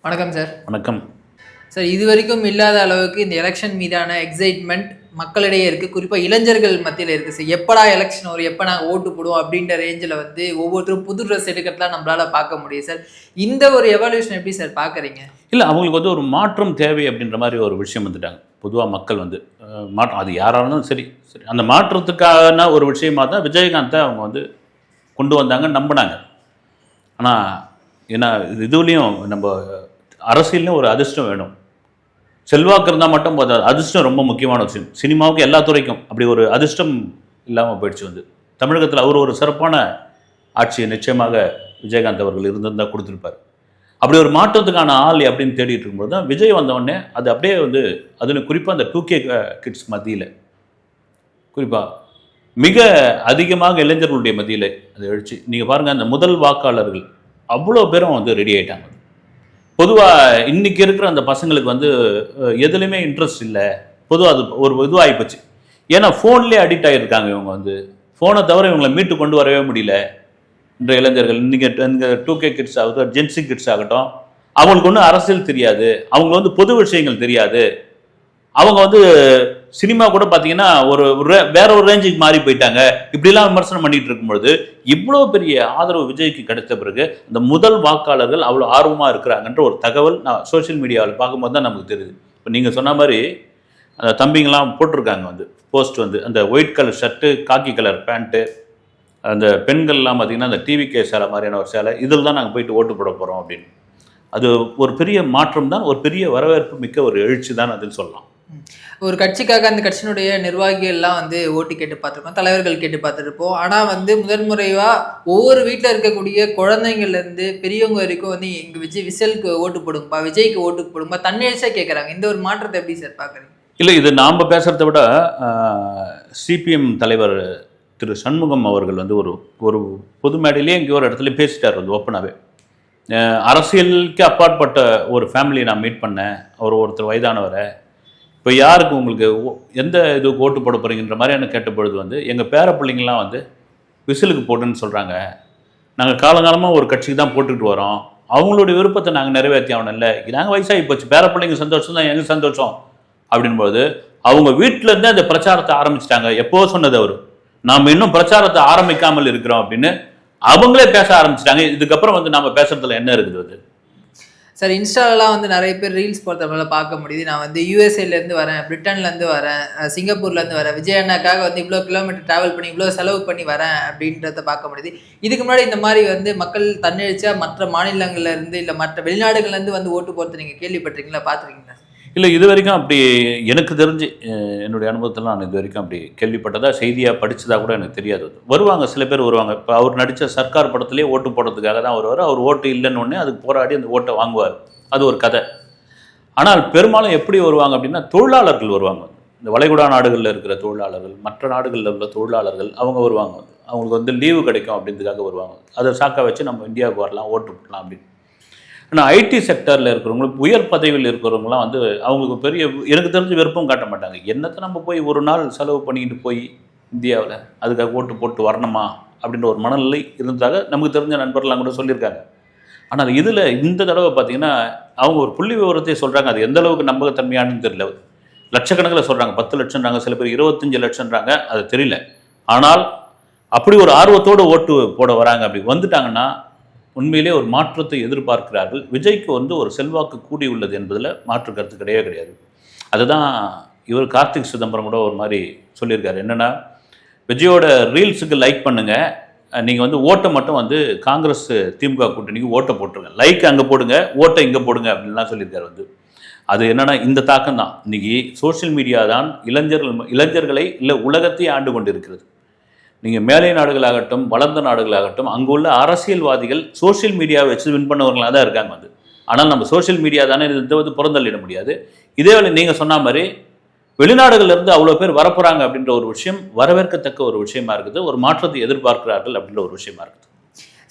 வணக்கம் சார். வணக்கம். சார், இதுவரைக்கும் இல்லாத அளவுக்கு இந்த எலெக்ஷன் மீதான எக்ஸைட்மெண்ட் மக்களிடையே இருக்குது. குறிப்பாக இளைஞர்கள் மத்தியில் இருக்குது சார். எப்படா எலெக்ஷன் வரும், எப்போ நாங்கள் ஓட்டு போடுவோம் அப்படின்ற ரேஞ்சில் வந்து ஒவ்வொருத்தரும் புது ட்ரெஸ் எடுக்கிறதுலாம் நம்மளால் பார்க்க முடியும் சார். இந்த ஒரு எவல்யூஷன் எப்படி சார் பார்க்குறீங்க? இல்லை, அவங்களுக்கு வந்து ஒரு மாற்றம் தேவை அப்படின்ற மாதிரி ஒரு விஷயம் வந்துட்டாங்க. பொதுவாக மக்கள் வந்து மாற்றம், அது யாராக இருந்தாலும் சரி சரி அந்த மாற்றத்துக்கான ஒரு விஷயமாக தான் விஜயகாந்தை அவங்க வந்து கொண்டு வந்தாங்க, நம்பினாங்க. ஆனால் ஏன்னா இதுலேயும் நம்ம அரசியல்லையும் ஒரு அதிர்ஷ்டம் வேணும். செல்வாக்கு இருந்தால் மட்டும் போதாது, அதிர்ஷ்டம் ரொம்ப முக்கியமான விஷயம். சினிமாவுக்கு எல்லா துறைக்கும் அப்படி ஒரு அதிர்ஷ்டம் இல்லாமல் போயிடுச்சு. வந்து தமிழகத்தில் அவர் ஒரு சிறப்பான ஆட்சியை நிச்சயமாக விஜயகாந்த் அவர்கள் இருந்திருந்தால் கொடுத்துருப்பார். அப்படி ஒரு மாற்றத்துக்கான ஆள் அப்படின்னு தேடிட்டு இருக்கும்போது தான் விஜய் வந்தவுடனே அது அப்படியே வந்து அதில் குறிப்பாக அந்த 2K கிட்ஸ் மத்தியில் குறிப்பாக மிக அதிகமாக இளைஞர்களுடைய மத்தியில் அதை எழுச்சி. நீங்கள் பாருங்கள், அந்த முதல் வாக்காளர்கள் அவ்வளோ பேரும் வந்து ரெடி ஆகிட்டாங்க. பொதுவாக இன்றைக்கி இருக்கிற அந்த பசங்களுக்கு வந்து எதுலேயுமே இன்ட்ரெஸ்ட் இல்லை. பொதுவாக அது ஒரு இதுவாகிப்போச்சு. ஏன்னா ஃபோன்லேயே அடிக்ட் ஆகியிருக்காங்க. இவங்க வந்து ஃபோனை தவிர இவங்களை மீட்டு கொண்டு வரவே முடியல. இன்றைய இளைஞர்கள் இன்றைக்கி 2K கிட்ஸ் ஆகட்டும், ஜென்சி கிட்ஸ் ஆகட்டும், அவங்களுக்கு ஒன்றும் அரசியல் தெரியாது, அவங்க வந்து பொது விஷயங்கள் தெரியாது. அவங்க வந்து சினிமா கூட பார்த்தீங்கன்னா வேற ஒரு ரேஞ்சுக்கு மாறி போயிட்டாங்க. இப்படிலாம் விமர்சனம் பண்ணிட்டு இருக்கும்பொழுது இவ்வளோ பெரிய ஆதரவு விஜய்க்கு கிடைத்த பிறகு அந்த முதல் வாக்காளர்கள் அவ்வளோ ஆர்வமாக இருக்கிறாங்கன்ற ஒரு தகவல் நான் சோஷியல் மீடியாவில் பார்க்கும்போது தான் நமக்கு தெரியுது. இப்போ நீங்கள் சொன்ன மாதிரி அந்த தம்பிங்கெல்லாம் போட்டிருக்காங்க வந்து போஸ்ட் வந்து அந்த ஒயிட் கலர் ஷர்ட்டு, காக்கி கலர் பேண்ட்டு, அந்த பெண்கள்லாம் பார்த்திங்கன்னா அந்த டிவிகே சேலை மாதிரியான ஒரு சேலை, இதில் தான் நாங்கள் போயிட்டு ஓட்டு போட போகிறோம் அப்படின்னு. அது ஒரு பெரிய மாற்றம் தான், ஒரு பெரிய வரவேற்பு மிக்க ஒரு எழுச்சி தான் அதுன்னு சொல்லலாம். ஒரு கட்சிக்காக அந்த கட்சியினுடைய நிர்வாகிகள்லாம் வந்து ஓட்டு கேட்டு பார்த்துருப்போம், தலைவர்கள் கேட்டு பார்த்துருப்போம். ஆனால் வந்து முதன்முறையாக ஒவ்வொரு வீட்டில் இருக்கக்கூடிய குழந்தைங்கள்லேருந்து பெரியவங்க வரைக்கும் வந்து எங்கள் விஜய்க்கு ஓட்டு போடுங்கப்பா, விஜய்க்கு ஓட்டு போடுங்கப்பா, தன்னெழுச்சியாக கேட்குறாங்க. இந்த ஒரு மாற்றத்தை எப்படி சார் பார்க்குறீங்க? இல்லை, இது நாம் பேசுகிறத விட சிபிஎம் தலைவர் திரு சண்முகம் அவர்கள் வந்து ஒரு பொது மேடையிலே இங்கே ஒரு இடத்துல பேசிட்டார் வந்து ஓப்பனாகவே. அரசியலுக்கு அப்பாற்பட்ட ஒரு ஃபேமிலியை நான் மீட் பண்ணேன். ஒருத்தர் வயதானவரை, இப்போ யாருக்கு உங்களுக்கு எந்த இதுக்கு ஓட்டு போட போகிறீங்கன்ற மாதிரியான கேட்ட பொழுது வந்து எங்கள் பேர பிள்ளைங்கள்லாம் வந்து விசிலுக்கு போட்டுன்னு சொல்கிறாங்க. நாங்கள் காலங்காலமாக ஒரு கட்சிக்கு தான் போட்டுக்கிட்டு வரோம், அவங்களுடைய விருப்பத்தை நாங்கள் நிறைவேற்றி ஆகணும். இல்லை, நாங்கள் வயசாகி போச்சு, பேர பிள்ளைங்க சந்தோஷம் தான் எங்கள் சந்தோஷம் அப்படின்போது அவங்க வீட்டிலேருந்தே அந்த பிரச்சாரத்தை ஆரம்பிச்சிட்டாங்க. எப்போ சொன்னது அவர், நாம் இன்னும் பிரச்சாரத்தை ஆரம்பிக்காமல் இருக்கிறோம் அப்படின்னு அவங்களே பேச ஆரம்பிச்சிட்டாங்க. இதுக்கப்புறம் வந்து நம்ம பேசுறதுல என்ன இருக்குது அது சார்? இன்ஸ்டாலலாம் வந்து நிறைய பேர் ரீல்ஸ் போடுறதுனால பார்க்க முடியுது. நான் வந்து யூஎஸ்ஏலேருந்து வரேன், பிரிட்டன்லேருந்து வரேன், சிங்கப்பூர்லேருந்து வரேன், விஜய் அண்ணாக்காக வந்து இவ்வளோ கிலோமீட்டர் ட்ராவல் பண்ணி இவ்வளோ செலவு பண்ணி வரேன் அப்படின்றத பார்க்க முடியுது. இதுக்கு முன்னாடி இந்த மாதிரி வந்து மக்கள் தன்னெழுச்சியாக மற்ற மாநிலங்கள்லேருந்து இல்லை மற்ற வெளிநாடுகள்லேருந்து வந்து ஓட்டு போகிறது நீங்கள் கேள்விப்பட்டிருக்கீங்களா, பார்த்துருக்கீங்களா? இல்லை, இது வரைக்கும் அப்படி எனக்கு தெரிஞ்சு என்னுடைய அனுபவத்தில் நான் இது வரைக்கும் அப்படி கேள்விப்பட்டதா, செய்தியாக படித்ததாக கூட எனக்கு தெரியாது. வருவாங்க, சில பேர் வருவாங்க. இப்போ அவர் நடித்த சர்க்கார் படத்துலேயே ஓட்டு போடுறதுக்காக தான் வருவார். அவர் ஓட்டு இல்லைன்னு ஒன்று அதுக்கு போராடி அந்த ஓட்டை வாங்குவார். அது ஒரு கதை. ஆனால் பெரும்பாலும் எப்படி வருவாங்க அப்படின்னா தொழிலாளர்கள் வருவாங்க. இந்த வளைகுடா நாடுகளில் இருக்கிற தொழிலாளர்கள், மற்ற நாடுகளில் உள்ள தொழிலாளர்கள் அவங்க வருவாங்க. அவங்களுக்கு வந்து லீவு கிடைக்கும் அப்படின்றதுக்காக வருவாங்க. அதை சாக்கா வச்சு நம்ம இந்தியாவுக்கு வரலாம், ஓட்டு போடலாம் அப்படின்னு. ஆனால் ஐடி செக்டரில் இருக்கிறவங்களுக்கு, உயர் பதவியில் இருக்கிறவங்களாம் வந்து அவங்களுக்கு பெரிய எனக்கு தெரிஞ்சு விருப்பம் காட்ட மாட்டாங்க. என்னத்தை நம்ம போய் ஒரு நாள் செலவு பண்ணிக்கிட்டு போய் இந்தியாவில் அதுக்காக ஓட்டு போட்டு வரணுமா அப்படின்ற ஒரு மனநிலை இருந்ததாக நமக்கு தெரிஞ்ச நண்பர்கள்லாம் கூட சொல்லியிருக்காங்க. ஆனால் இதில் இந்த தடவை பார்த்திங்கன்னா அவங்க ஒரு புள்ளி விவரத்தை சொல்கிறாங்க. அது எந்த அளவுக்கு நம்பகத்தன்மையானு தெரியல. லட்சக்கணக்கில் சொல்கிறாங்க, 10 லட்சம்ன்றாங்க, சில பேர் 25 லட்சம்ன்றாங்க, அது தெரியல. ஆனால் அப்படி ஒரு ஆர்வத்தோடு ஓட்டு போட வராங்க. அப்படி வந்துட்டாங்கன்னா உண்மையிலே ஒரு மாற்றத்தை எதிர்பார்க்கிறார்கள். விஜய்க்கு வந்து ஒரு செல்வாக்கு கூடி உள்ளது என்பதில் மாற்று கருத்து கிடையாது. அதுதான் இவர் கார்த்திக் சிதம்பரம் கூட ஒரு மாதிரி சொல்லியிருக்காரு. என்னென்னா, விஜயோட ரீல்ஸுக்கு லைக் பண்ணுங்கள், நீங்கள் வந்து ஓட்டை மட்டும் வந்து காங்கிரஸ் திமுக கூட்டணிக்கு ஓட்டை போட்டுருங்க, லைக் அங்கே போடுங்க, ஓட்டை இங்கே போடுங்க அப்படின்லாம் சொல்லியிருக்காரு. வந்து அது என்னென்னா இந்த தாக்கம் தான். இன்றைக்கி சோஷியல் மீடியா தான் இளைஞர்களை இல்லை உலகத்தையே ஆண்டு கொண்டு இருக்கிறது. நீங்கள் மேலை நாடுகளாகட்டும், வளர்ந்த நாடுகளாகட்டும், அங்கே உள்ள அரசியல்வாதிகள் சோஷியல் மீடியாவை வச்சு வின் பண்ணவர்களாக தான் இருக்காங்க வந்து. ஆனால் நம்ம சோஷியல் மீடியா தானே இதை வந்து புறந்தள்ளிட முடியாது. இதேவேளை நீங்கள் சொன்ன மாதிரி வெளிநாடுகள்லேருந்து அவ்வளோ பேர் வரப்போகிறாங்க அப்படின்ற ஒரு விஷயம் வரவேற்கத்தக்க ஒரு விஷயமா இருக்குது. ஒரு மாற்றத்தை எதிர்பார்க்கிறார்கள் அப்படின்ற ஒரு விஷயமா இருக்குது.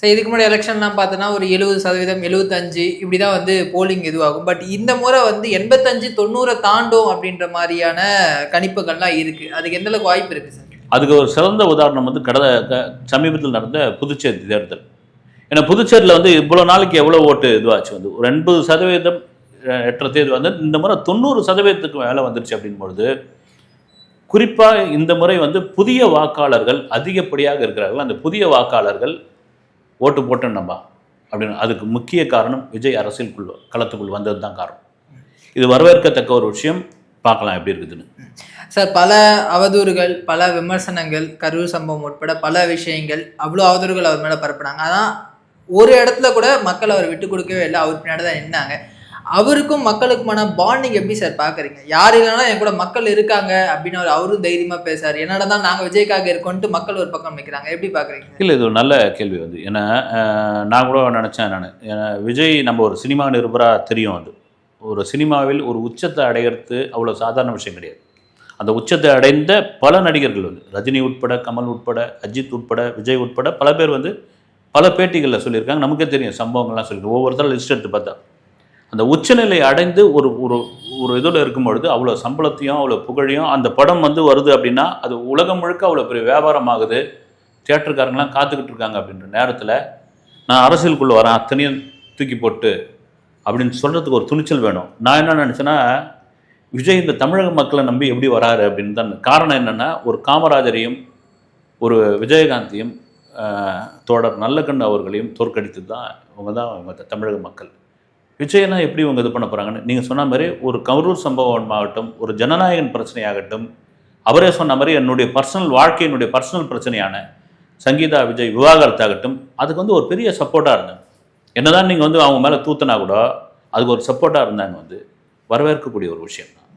ஸோ இதுக்கு முன்னாடி எலெக்ஷன்லாம் பார்த்தோன்னா ஒரு 70%, 75 இப்படி தான் வந்து போலிங் இதுவாகும். பட் இந்த முறை வந்து 85-90 தாண்டும் அப்படின்ற மாதிரியான கணிப்புகள்லாம் இருக்குது. அதுக்கு எந்தளவுக்கு வாய்ப்பு இருக்குது சார்? அதுக்கு ஒரு சிறந்த உதாரணம் வந்து சமீபத்தில் நடந்த புதுச்சேரி தேர்தல். ஏன்னா புதுச்சேரியில் வந்து இவ்வளோ நாளைக்கு எவ்வளோ ஓட்டு இதுவாச்சு வந்து ஒரு 80% எட்டுற தேர்தல் வந்து இந்த முறை 90% மேலே வந்துருச்சு அப்படின்பொழுது குறிப்பாக இந்த முறை வந்து புதிய வாக்காளர்கள் அதிகப்படியாக இருக்கிறார்கள். அந்த புதிய வாக்காளர்கள் ஓட்டு போட்டு நம்பா அப்படின்னு அதுக்கு முக்கிய காரணம் விஜய் அரசியலுக்குள் களத்துக்குள் வந்தது தான் காரணம். இது வரவேற்கத்தக்க ஒரு விஷயம். பார்க்கலாம் எப்படி இருக்குதுன்னு. சார், பல அவதூறுகள், பல விமர்சனங்கள், கரூர் சம்பவம் உட்பட பல விஷயங்கள், அவ்வளோ அவதூறுகள் அவர் மேலே பரப்புனாங்க. ஆனால் ஒரு இடத்துல கூட மக்கள் அவர் விட்டு கொடுக்கவே இல்லை, அவர் பின்னாடி தான் நின்னாங்க. அவருக்கும் மக்களுக்குமான பாண்டிங் எப்படி சார் பார்க்குறீங்க? யார் இல்லைனா என் கூட மக்கள் இருக்காங்க அப்படின்னு அவரும் தைரியமாக பேசார். என்னடா தான் நாங்கள் விஜய்க்காக இருக்கோன்ட்டு மக்கள் ஒரு பக்கம் நிற்கிறாங்க, எப்படி பார்க்குறீங்க? இல்லை, இது ஒரு நல்ல கேள்வி வந்து. ஏன்னா நான் கூட நினச்சேன், விஜய் நம்ம ஒரு சினிமா நிருபராக தெரியும். அது ஒரு சினிமாவில் ஒரு உச்சத்தை அடையிறது அவ்வளோ சாதாரண விஷயம் கிடையாது. அந்த உச்சத்தை அடைந்த பல நடிகர்கள் வந்து ரஜினி உட்பட, கமல் உட்பட, அஜித் உட்பட, விஜய் உட்பட பல பேர் வந்து பல பேட்டிகளில் சொல்லியிருக்காங்க. நமக்கே தெரியும், சம்பவங்கள்லாம் சொல்லியிருக்கோம். ஒவ்வொருத்தரும் லிஸ்ட் எடுத்து பார்த்தா அந்த உச்சநிலை அடைந்து ஒரு ஒரு ஒரு இதில் இருக்கும் பொழுது அவ்வளோ சம்பளத்தையும் அவ்வளோ புகழையும் அந்த படம் வந்து வருது அப்படின்னா அது உலகம் முழுக்க அவ்வளோ பெரிய வியாபாரம் ஆகுது. தியேட்டருக்காரங்களாம் காத்துக்கிட்டு இருக்காங்க. அப்படின்ற நேரத்தில் நான் அரசியலுக்குள்ளே வரேன், அத்தனையும் தூக்கி போட்டு அப்படின்னு சொல்கிறதுக்கு ஒரு துணிச்சல் வேணும். நான் என்ன நினச்சேன்னா, விஜய் இந்த தமிழக மக்களை நம்பி எப்படி வராரு அப்படின்னு தான். காரணம் என்னென்னா, ஒரு காமராஜரையும் ஒரு விஜயகாந்தையும் தோழர் நல்லகண்ணு அவர்களையும் தோற்கடித்து தான் இவங்க தமிழக மக்கள். விஜயெல்லாம் எப்படி இவங்க இது பண்ண போகிறாங்கன்னு நீங்கள் சொன்ன மாதிரி ஒரு கரூர் சம்பவம் ஆகட்டும், ஒரு ஜனநாயகன் பிரச்சனையாகட்டும், அவரே சொன்ன மாதிரி என்னுடைய வாழ்க்கையினுடைய பர்சனல் பிரச்சனையான சங்கீதா விஜய் விவாகரத்தாகட்டும், அதுக்கு வந்து ஒரு பெரிய சப்போர்ட்டாக இருந்தேன். என்னதான் நீங்கள் வந்து அவங்க மேலே தூத்தினா கூட அதுக்கு ஒரு சப்போர்ட்டாக இருந்தாங்க. வந்து வரவேற்கக்கூடிய ஒரு விஷயம் தான்.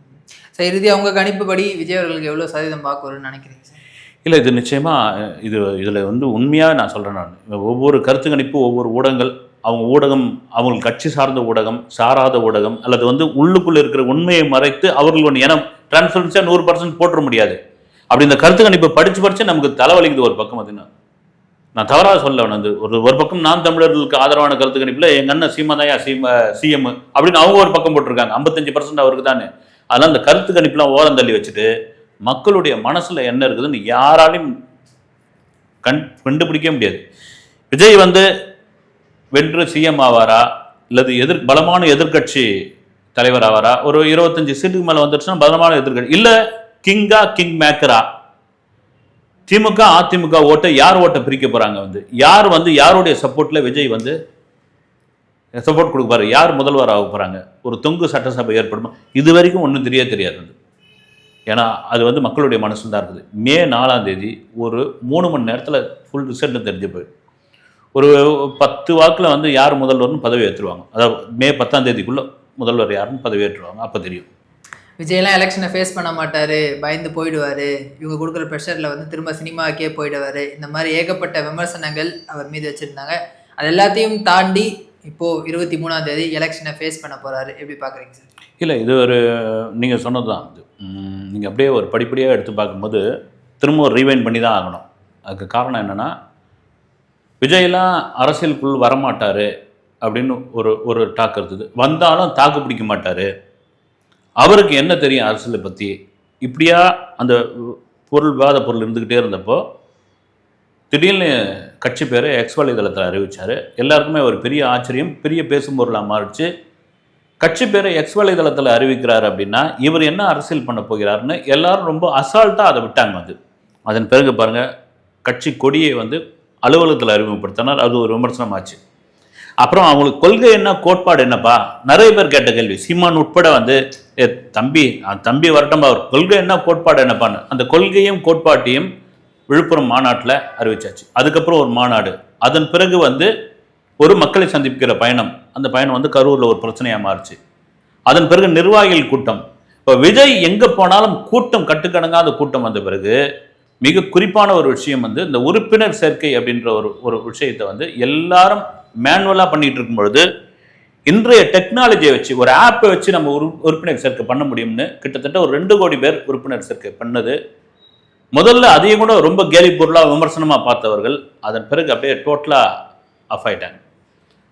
சார், இறுதி அவங்க கணிப்புப்படி விஜய் அவர்களுக்கு எவ்வளோ சதவீதம் பார்க்குறோன்னு நினைக்கிறீங்க சார்? இல்லை, இது நிச்சயமாக இதில் வந்து உண்மையாக நான் சொல்கிறேன். நான் ஒவ்வொரு கருத்து கணிப்பு, ஒவ்வொரு ஊடகங்கள், அவங்க ஊடகம், அவங்க கட்சி சார்ந்த ஊடகம், சாராத ஊடகம், அல்லது வந்து உள்ளுக்குள்ளே இருக்கிற உண்மையை மறைத்து அவர்கள் ஒன்று ஏன்னா டிரான்ஸ்பரன்ஸாக 100% போட்டுற முடியாது. அப்படி இந்த கருத்து கணிப்பை படித்து நமக்கு தலைவலிக்குது ஒரு பக்கம். அதுன்னா நான் தவறாக சொல்ல வந்து ஒரு பக்கம் நாம் தமிழர்களுக்கு ஆதரவான கருத்து கணிப்பில் எங்கள் அண்ணன் சீமாதாயா சிஎம் அப்படின்னு அவங்க ஒரு பக்கம் போட்டிருக்காங்க. 55% அவருக்கு தானே. அதனால் இந்த கருத்து கணிப்புலாம் ஓரம் தள்ளி வச்சுட்டு மக்களுடைய மனசில் என்ன இருக்குதுன்னு யாராலையும் கண்டுபிடிக்க முடியாது. விஜய் வந்து வென்று சிஎம் ஆவாரா, இல்லது பலமான எதிர்கட்சி தலைவர் ஆவாரா? ஒரு 25 சீட்டுக்கு மேலே வந்துருச்சுன்னா பலமான எதிர்கட்சி, இல்லை கிங் மேக்கரா? திமுக அதிமுக ஓட்டை யார் ஓட்டை பிரிக்க போறாங்க? வந்து யாருடைய சப்போர்ட்ல விஜய் வந்து சப்போர்ட் கொடுப்பாரு? யார் முதல்வர் ஆக போறாங்க? ஒரு தொங்கு சட்டசபை ஏற்படுமா? இது வரைக்கும் ஒன்றும் தெரியாது. ஏன்னா அது வந்து மக்களுடைய மனசுல தான் இருக்குது. மே 4ஆம் தேதி ஒரு 3 மணி நேரத்தில் ஃபுல் ரிசல்ட் தெரிஞ்சு போயிடும். ஒரு 10 வாக்கில் வந்து யார் முதல்வர்னு பதவி ஏற்றுருவாங்க. அதாவது மே 10ஆம் தேதிக்குள்ள முதல்வர் யாருன்னு பதவி ஏற்றுருவாங்க. அப்போ தெரியும். விஜய்லாம் எலெக்ஷனை ஃபேஸ் பண்ண மாட்டார், பயந்து போயிடுவார், இவங்க கொடுக்குற ப்ரெஷரில் வந்து திரும்ப சினிமாவுக்கே போயிடுவார், இந்த மாதிரி ஏகப்பட்ட விமர்சனங்கள் அவர் மீது வச்சுருந்தாங்க. அது எல்லாத்தையும் தாண்டி இப்போது 23ஆம் தேதி எலெக்ஷனை ஃபேஸ் பண்ண போகிறாரு. எப்படி பார்க்குறீங்க சார்? இல்லை, இது ஒரு நீங்கள் சொன்னது தான். நீங்கள் அப்படியே ஒரு படிப்படியாக எடுத்து பார்க்கும்போது திரும்ப ஒரு ரீவைண்ட் பண்ணி தான் ஆகணும். அதுக்கு காரணம் என்னென்னா, விஜய்லாம் அரசியலுக்குள் வரமாட்டார் அப்படின்னு ஒரு டாக் இருந்தது. வந்தாலும் தாக்கு பிடிக்க மாட்டார், அவருக்கு என்ன தெரியும் அரசியலை பற்றி, இப்படியா அந்த விவாத பொருள் இருந்துக்கிட்டே இருந்தப்போ திடீர்னு கட்சி பேரை எக்ஸ் வலைதளத்தில் அறிவித்தார். எல்லாருக்குமே ஒரு பெரிய ஆச்சரியம், பெரிய பேசும் பொருளாக மாறிச்சு. கட்சி பேரை எக்ஸ் வலைதளத்தில் அறிவிக்கிறார் அப்படின்னா இவர் என்ன அரசியல் பண்ண போகிறாருன்னு எல்லாரும் ரொம்ப அசால்ட்டாக அதை விட்டாங்க. வந்து அதன் பிறகு பாருங்கள், கட்சி கொடியை வந்து அலுவலகத்தில் அறிமுகப்படுத்தினார். அது ஒரு விமர்சனம் ஆச்சு. அப்புறம் அவங்களுக்கு கொள்கை என்ன, கோட்பாடு என்னப்பா? நிறைய பேர் கேட்ட கேள்வி. சீமான் உட்பட வந்து தம்பி வரட்டும், அவர் கொள்கை என்ன, கோட்பாடு என்னப்பான்னு. அந்த கொள்கையும் கோட்பாட்டையும் விழுப்புரம் மாநாட்டில் அறிவிச்சாச்சு. அதுக்கப்புறம் ஒரு மாநாடு, அதன் பிறகு வந்து ஒரு மக்களை சந்திக்கிற பயணம். அந்த பயணம் வந்து கரூரில் ஒரு பிரச்சனையாக மாறுச்சு. அதன் பிறகு நிர்வாகிகள் கூட்டம். இப்போ விஜய் எங்கே போனாலும் கூட்டம் கட்டுக்கடங்காத கூட்டம் வந்த பிறகு மிக குறிப்பான ஒரு விஷயம் வந்து இந்த உறுப்பினர் சேர்க்கை அப்படின்ற ஒரு விஷயத்தை வந்து எல்லாரும் மேனுவலாக பண்ணிட்டு இருக்கும் பொழுது இன்றைய டெக்னாலஜியை வச்சு ஒரு ஆப்பை வச்சு நம்ம உறுப்பினர் சேர்க்கை பண்ண முடியும்னு கிட்டத்தட்ட ஒரு 2 கோடி பேர் உறுப்பினர் சேர்க்கை பண்ணது. முதல்ல அதையும் கூட ரொம்ப கேலி பொருளாக விமர்சனமாக பார்த்தவர்கள் அதன் பிறகு அப்படியே டோட்டலாக ஆஃப் ஆயிட்டாங்க.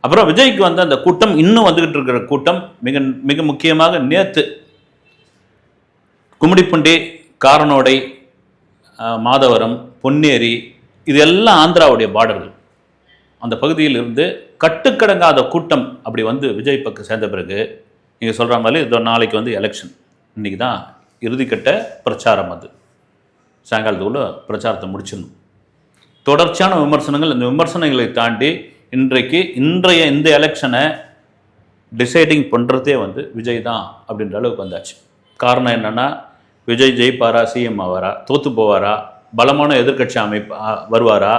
அப்புறம் விஜய்க்கு வந்து அந்த கூட்டம் இன்னும் வந்துகிட்டு இருக்கிற கூட்டம் மிக மிக முக்கியமாக நேற்று கும்மிடிப்பூண்டி, காரனோடை, மாதவரம், பொன்னேரி, இது எல்லாம் ஆந்திராவுடைய பார்டர்கள். அந்த பகுதியில் இருந்து கட்டுக்கடங்காத கூட்டம் அப்படி வந்து விஜய் பக்கம் சேர்ந்த பிறகு நீங்கள் சொல்கிற மாதிரி இதோ நாளைக்கு வந்து எலெக்ஷன், இன்றைக்கி தான் இறுதிக்கட்ட பிரச்சாரம், அது சாயங்காலத்துக்குள்ள பிரச்சாரத்தை முடிச்சிடணும். தொடர்ச்சியான விமர்சனங்கள், இந்த விமர்சனங்களை தாண்டி இன்றைய இந்த எலெக்ஷனை டிசைடிங் பண்ணுறதே வந்து விஜய் தான் அப்படின்ற அளவுக்கு வந்தாச்சு. காரணம் என்னென்னா, விஜய் ஜெயிப்பாரா, சிஎம் ஆவாரா, தோற்று போவாரா, பலமான எதிர்க்கட்சி வருவாரா,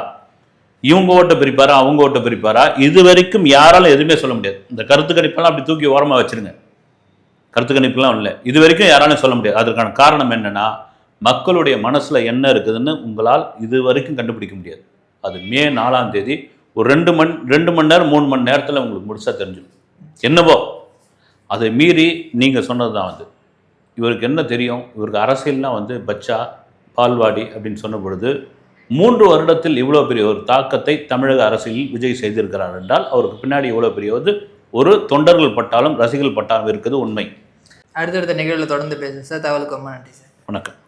இவங்க ஓட்டை பிரிப்பாரா, அவங்க ஓட்டை பிரிப்பாரா, இது வரைக்கும் யாராலும் எதுவுமே சொல்ல முடியாது. இந்த கருத்து கணிப்பெல்லாம் அப்படி தூக்கி ஓரமாக வச்சுருங்க, கருத்து கணிப்புலாம் இல்லை, இது வரைக்கும் யாராலும் சொல்ல முடியாது. அதற்கான காரணம் என்னென்னா, மக்களுடைய மனசில் என்ன இருக்குதுன்னு உங்களால் இது வரைக்கும் கண்டுபிடிக்க முடியாது. அது மே 4ஆம் தேதி ஒரு 2 மணி நேரம் 3 மணி நேரத்தில் உங்களுக்கு முடிச்சா தெரிஞ்சிடும். என்னவோ அதை மீறி நீங்கள் சொன்னது தான் வந்து இவருக்கு என்ன தெரியும், இவருக்கு அரசியல்லாம் வந்து பச்சா பால்வாடி அப்படின்னு சொன்ன பொழுது 3 வருடத்தில் இவ்வளோ பெரிய ஒரு தாக்கத்தை தமிழக அரசியலில் விஜய் செய்திருக்கிறார் என்றால் அவருக்கு பின்னாடி இவ்வளோ பெரிய வந்து ஒரு தொண்டர்கள் பட்டாலும் ரசிகர்கள் பட்டாலும் இருக்குது உண்மை. அடுத்தடுத்த நிகழ்வில் தொடர்ந்து பேசுகிறேன் சார். தகவலுக்கு ரொம்ப நன்றி சார். வணக்கம்.